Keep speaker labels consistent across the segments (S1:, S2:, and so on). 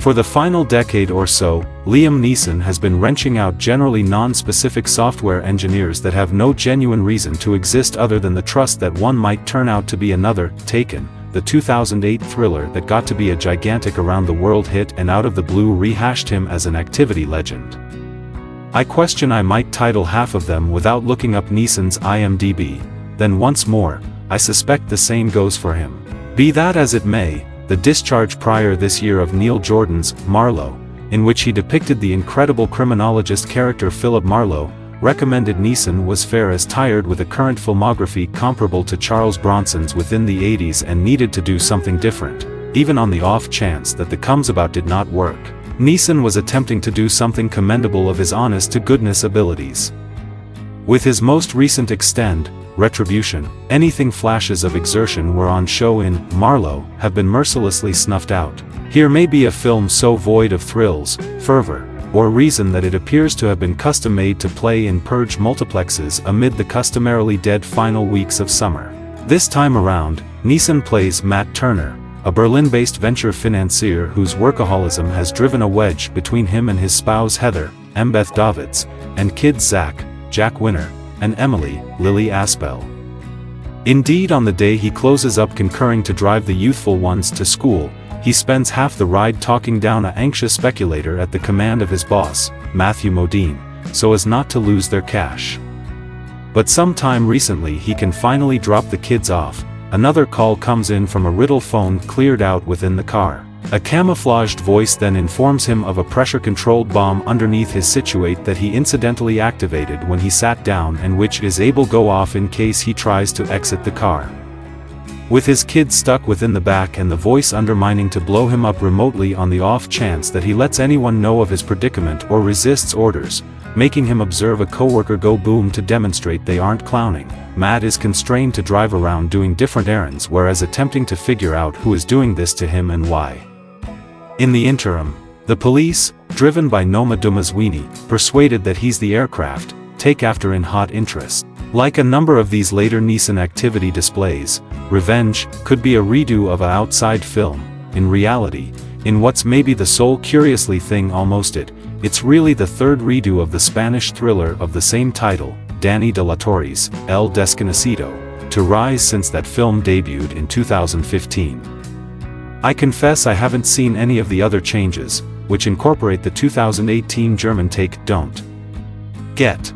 S1: For the final decade or so, Liam Neeson has been wrenching out generally non-specific software engineers that have no genuine reason to exist other than the trust that one might turn out to be another. Taken, the 2008 thriller that got to be a gigantic around-the-world hit and out of the blue rehashed him as an activity legend. I question I might title half of them without looking up Neeson's IMDb, then once more, I suspect the same goes for him. Be that as it may, the discharge prior this year of Neil Jordan's Marlowe, in which he depicted the incredible criminologist character Philip Marlowe, recommended Neeson was fair as tired with a current filmography comparable to Charles Bronson's within the 80s and needed to do something different, even on the off chance that the comes about did not work. Neeson was attempting to do something commendable of his honest-to-goodness abilities. With his most recent extend, Retribution, anything flashes of exertion were on show in Marlowe have been mercilessly snuffed out. Here may be a film so void of thrills, fervor, or reason that it appears to have been custom-made to play in purge multiplexes amid the customarily dead final weeks of summer. This time around, Neeson plays Matt Turner, a Berlin-based venture financier whose workaholism has driven a wedge between him and his spouse Heather, Embeth Davids, and kids Zach, Jack Winner, and Emily, Lily Aspel. Indeed, on the day he closes up concurring to drive the youthful ones to school, he spends half the ride talking down an anxious speculator at the command of his boss, Matthew Modine, so as not to lose their cash. But sometime recently he can finally drop the kids off. Another call comes in from a riddle phone cleared out within the car. A camouflaged voice then informs him of a pressure-controlled bomb underneath his situate that he incidentally activated when he sat down and which is able to go off in case he tries to exit the car. With his kids stuck within the back and the voice undermining to blow him up remotely on the off chance that he lets anyone know of his predicament or resists orders, making him observe a coworker go boom to demonstrate they aren't clowning, Matt is constrained to drive around doing different errands whereas attempting to figure out who is doing this to him and why. In the interim, the police, driven by Noma Dumazwini, persuaded that he's the aircraft, take after in hot interest. Like a number of these later Neeson activity displays, Revenge could be a redo of an outside film. In reality, in what's maybe the sole curiously thing almost it's really the third redo of the Spanish thriller of the same title, Danny de la Torre's El Desconocido, to rise since that film debuted in 2015. I confess I haven't seen any of the other changes, which incorporate the 2018 German take Don't Get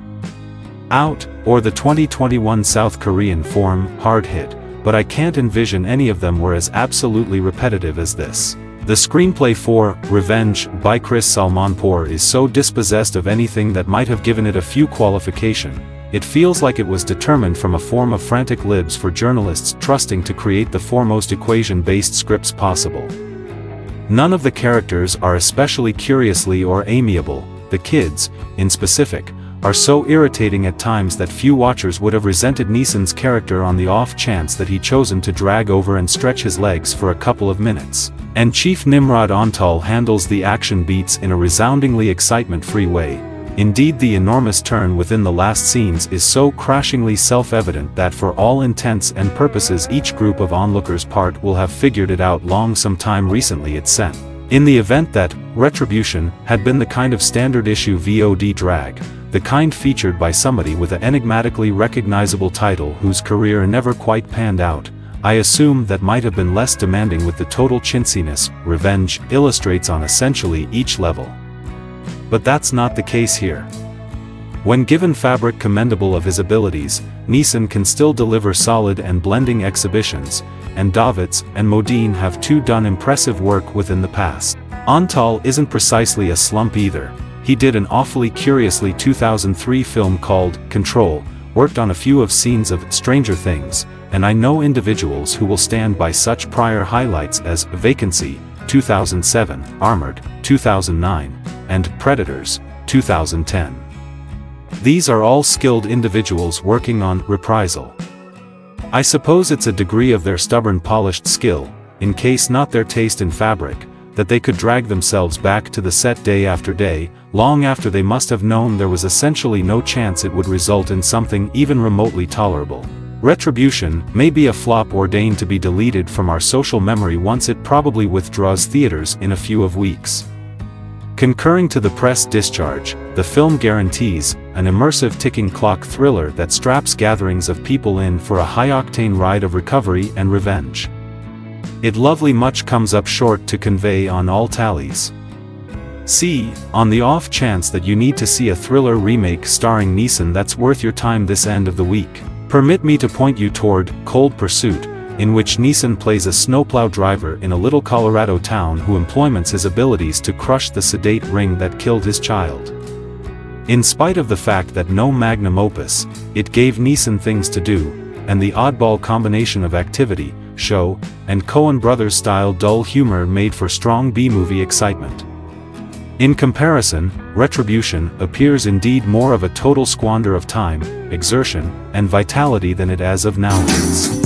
S1: Out, or the 2021 South Korean form Hard Hit, but I can't envision any of them were as absolutely repetitive as this. The screenplay for Revenge by Chris Salmanpour is so dispossessed of anything that might have given it a few qualification. It feels like it was determined from a form of frantic libs for journalists trusting to create the foremost equation-based scripts possible. None of the characters are especially curiously or amiable. The kids, in specific, are so irritating at times that few watchers would have resented Neeson's character on the off chance that he'd chosen to drag over and stretch his legs for a couple of minutes. And Chief Nimrod Antal handles the action beats in a resoundingly excitement-free way. Indeed, the enormous turn within the last scenes is so crashingly self-evident that for all intents and purposes each group of onlookers part will have figured it out long sometime recently it's sent. In the event that Retribution had been the kind of standard issue VOD drag, the kind featured by somebody with an enigmatically recognizable title whose career never quite panned out, I assume that might have been less demanding with the total chintziness Revenge illustrates on essentially each level. But that's not the case here. When given fabric commendable of his abilities, Neeson can still deliver solid and blending exhibitions, and Davids and Modine have too done impressive work within the past. Antal isn't precisely a slump either. He did an awfully curiously 2003 film called Control, worked on a few of scenes of Stranger Things, and I know individuals who will stand by such prior highlights as Vacancy, 2007, Armored, 2009, and Predators, 2010. These are all skilled individuals working on Reprisal. I suppose it's a degree of their stubborn polished skill, in case not their taste in fabric, that they could drag themselves back to the set day after day, long after they must have known there was essentially no chance it would result in something even remotely tolerable. Retribution may be a flop ordained to be deleted from our social memory once it probably withdraws theaters in a few weeks. Concurring to the press discharge, the film guarantees an immersive ticking clock thriller that straps gatherings of people in for a high-octane ride of recovery and revenge. It lovely much comes up short to convey on all tallies. See, on the off chance that you need to see a thriller remake starring Neeson that's worth your time this end of the week, permit me to point you toward Cold Pursuit, in which Neeson plays a snowplow driver in a little Colorado town who employments his abilities to crush the sedate ring that killed his child. In spite of the fact that no magnum opus, it gave Neeson things to do, and the oddball combination of activity, show, and Coen Brothers-style dull humor made for strong B-movie excitement. In comparison, Retribution appears indeed more of a total squander of time, exertion, and vitality than it as of now is.